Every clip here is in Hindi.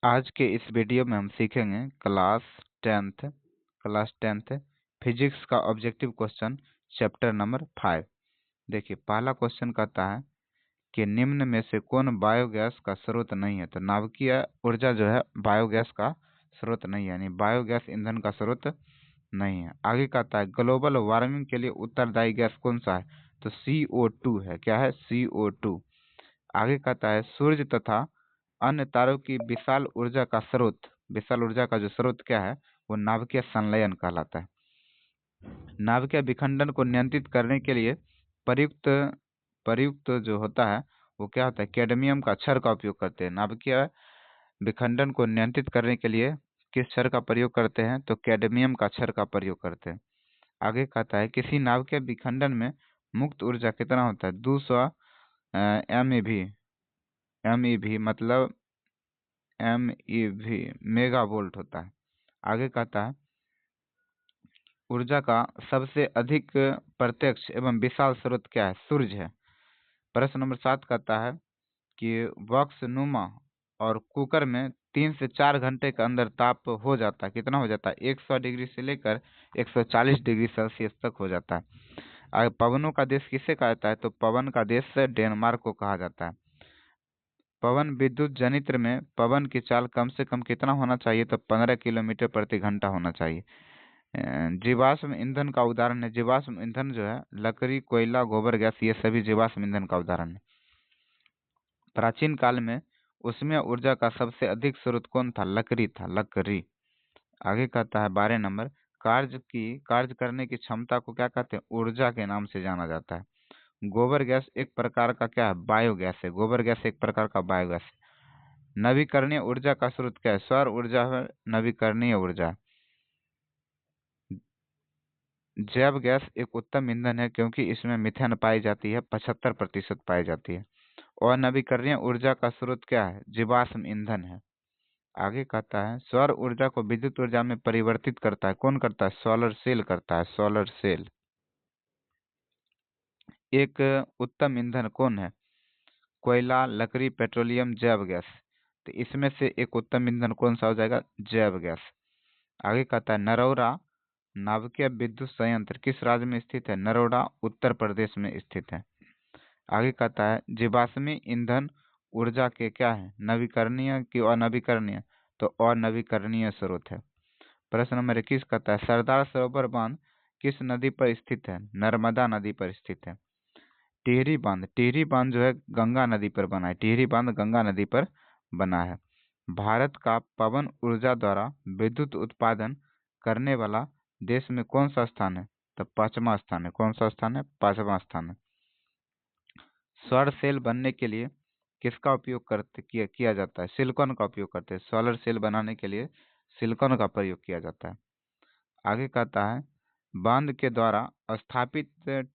आज के इस वीडियो में हम सीखेंगे क्लास टेंथ फिजिक्स का ऑब्जेक्टिव क्वेश्चन चैप्टर नंबर 5। देखिए, पहला क्वेश्चन कहता है कि निम्न में से कौन बायोगैस का स्रोत नहीं है। तो नाभिकीय ऊर्जा जो है बायोगैस का स्रोत नहीं है, यानी बायोगैस ईंधन का स्रोत नहीं है। आगे कहता है ग्लोबल वार्मिंग के लिए उत्तरदायी गैस कौन सा है। तो CO2 है। क्या है? CO2। आगे कहता है सूर्य तथा अन्य तारों की विशाल ऊर्जा का जो स्रोत क्या है, वो नाभिकीय संलयन कहलाता है। नाभिकीय विखंडन को नियंत्रित करने के लिए प्रयुक्त प्रयुक्त जो होता है वो क्या होता है, कैडमियम का क्षार का उपयोग करते हैं। नाभिकीय विखंडन को नियंत्रित करने के लिए किस क्षार का प्रयोग करते हैं, तो कैडमियम का क्षार का प्रयोग करते हैं। आगे कहता है किसी नाभिकीय विखंडन में मुक्त ऊर्जा कितना होता है, 200 MeV मतलब MeV मेगा वोल्ट होता है। आगे कहता है ऊर्जा का सबसे अधिक प्रत्यक्ष एवं विशाल स्रोत क्या है, सूर्य है। प्रश्न नंबर 7 कहता है कि बॉक्स नुमा और कुकर में 3 से 4 घंटे के अंदर ताप हो जाता है, कितना हो जाता है, 100 डिग्री से लेकर 140 डिग्री सेल्सियस तक हो जाता है। आगे पवनों का देश किसे कहा जाता है, तो पवन का देश डेनमार्क को कहा जाता है। पवन विद्युत जनित्र में पवन की चाल कम से कम कितना होना चाहिए, तो 15 किलोमीटर प्रति घंटा होना चाहिए। जीवाश्म ईंधन का उदाहरण है, जीवाश्म ईंधन जो है लकड़ी, कोयला, गोबर गैस, ये सभी जीवाश्म ईंधन का उदाहरण है। प्राचीन काल में उसमें ऊर्जा का सबसे अधिक स्रोत कौन था, लकड़ी था, लकड़ी। आगे कहता है 12 नंबर कार्य करने की क्षमता को क्या कहते हैं, ऊर्जा के नाम से जाना जाता है। गोबर गैस एक प्रकार का क्या है, बायोगैस है। गोबर गैस एक प्रकार का बायोगैस है। नवीकरणीय ऊर्जा का स्रोत क्या है, सौर ऊर्जा है, नवीकरणीय ऊर्जा। जैव गैस एक उत्तम ईंधन है क्योंकि इसमें मीथेन पाई जाती है, 75% पाई जाती है। और नवीकरणीय ऊर्जा का स्रोत क्या है, जीवाश्म ईंधन है। आगे कहता है सौर ऊर्जा को विद्युत ऊर्जा में परिवर्तित करता है, कौन करता है, सोलर सेल करता है, सोलर सेल। एक उत्तम ईंधन कौन है, कोयला, लकड़ी, पेट्रोलियम, जैव गैस। तो इसमें से एक उत्तम ईंधन कौन सा हो जाएगा, जैव गैस। आगे कहता है नरौरा नाभिकीय विद्युत संयंत्र किस राज्य में स्थित है, नरोडा उत्तर प्रदेश में स्थित है। आगे कहता है जीवाश्मी ईंधन ऊर्जा के क्या है, नवीकरणीय की अनवीकरणीय, तो अनवीकरणीय स्रोत है। प्रश्न नंबर 21 कहता है सरदार सरोवर बांध किस नदी पर स्थित है, नर्मदा नदी पर स्थित है। टिहरी बांध जो है गंगा नदी पर बना है, टिहरी बांध गंगा नदी पर बना है। भारत का पवन ऊर्जा द्वारा विद्युत उत्पादन करने वाला देश में कौन सा स्थान है, तो 5वां स्थान है। कौन सा स्थान है, 5वां स्थान है। सौर सेल बनने के लिए किसका उपयोग किया जाता है, सिलिकॉन का उपयोग करते हैं। सोलर सेल बनाने के लिए सिलिकॉन का प्रयोग किया जाता है। आगे कहता है बांध के द्वारा स्थापित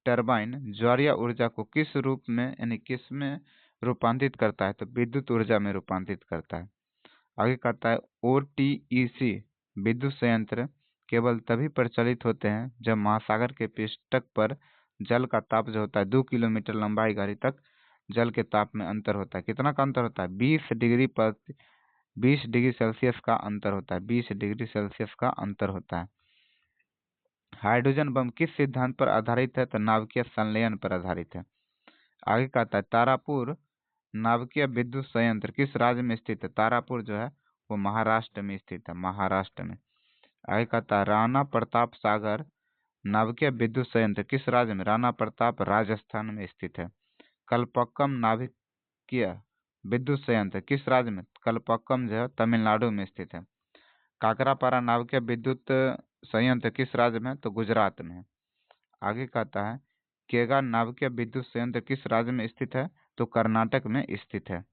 टरबाइन ज्वारीय ऊर्जा को किस रूप में यानी किस में रूपांतरित करता है, तो विद्युत ऊर्जा में रूपांतरित करता है। आगे कहता है OTEC विद्युत संयंत्र केवल तभी प्रचलित होते हैं जब महासागर के पृष्ठ पर जल का ताप जो होता है 2 किलोमीटर लंबाई गाड़ी तक जल के ताप में अंतर होता है। कितना का अंतर होता है, 20 डिग्री सेल्सियस का अंतर होता है, 20 डिग्री सेल्सियस का अंतर होता है। हाइड्रोजन बम किस सिद्धांत पर आधारित है, तो नाभिकीय संलयन पर आधारित है। आगे कहता है तारापुर नाभिकीय विद्युत संयंत्र किस राज्य में स्थित है, तारापुर जो है वो महाराष्ट्र में स्थित है, महाराष्ट्र में। आगे कहता है राणा प्रताप सागर नाभिकीय विद्युत संयंत्र किस राज्य में, राणा प्रताप राजस्थान में स्थित है। कलपक्कम नाभिकीय विद्युत संयंत्र किस राज्य में, कलपक्कम जो है तमिलनाडु में स्थित है। काकरापारा नाभिकीय विद्युत संयंत्र किस राज्य में, तो गुजरात में है। आगे कहता है केगा नाभिकीय विद्युत संयंत्र किस राज्य में स्थित है, तो कर्नाटक में स्थित है।